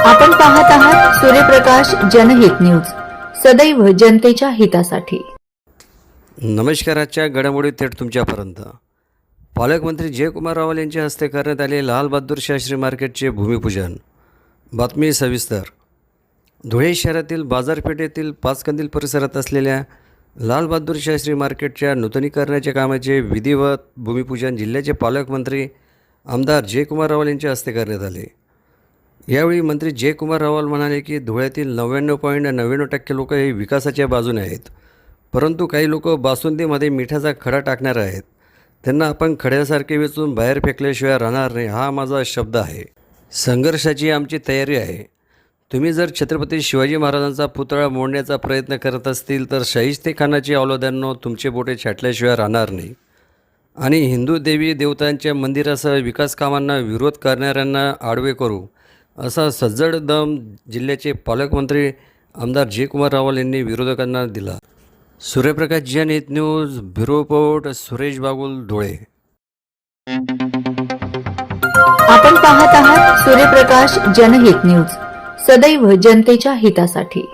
आपण पाहत आहात सूर्यप्रकाश जनहित न्यूज, सदैव जनतेच्या हितासाठी। नमस्कार। आजच्या घडामोडी थेट तुमच्यापर्यंत। पालकमंत्री जयकुमार रावल यांच्या हस्ते करण्यात आले लाल बहादूर शास्त्री मार्केटचे भूमिपूजन। बातमी सविस्तर। धुळे शहरातील बाजारपेठेतील पाचकंदील परिसरात असलेल्या लाल बहादूर शास्त्री मार्केटच्या नूतनीकरणाच्या कामाचे विधिवत भूमिपूजन जिल्ह्याचे पालकमंत्री आमदार जयकुमार रावल यांच्या हस्ते करण्यात आले। यावेळी मंत्री जयकुमार रावल म्हणाले की धुळ्यातील 99.99% लोक हे विकासाच्या बाजूने आहेत, परंतु काही लोक बासुंदीमध्ये मिठाचा खडा टाकणार आहेत। त्यांना आपण खड्यासारखे वेचून बाहेर फेकल्याशिवाय राहणार नाही, हा माझा शब्द आहे। संघर्षाची आमची तयारी आहे। तुम्ही जर छत्रपती शिवाजी महाराजांचा पुतळा मोडण्याचा प्रयत्न करत असतील तर शाहिस्तेखानाची औलाद्यांनो तुमचे बोटे छाटल्याशिवाय राहणार नाही आणि हिंदू देवी देवतांच्या मंदिरासह विकास कामांना विरोध करणाऱ्यांना आडवे करू, असा सज्जड दम जिल्ह्याचे पालकमंत्री आमदार जयकुमार रावल यांनी विरोधकांना दिला। सूर्यप्रकाश जनहित news, bureau report Suresh Bagul, Dhule. आपण पाहत आहात सूर्यप्रकाश जनहित न्यूज, सदैव जनतेच्या हितासाठी।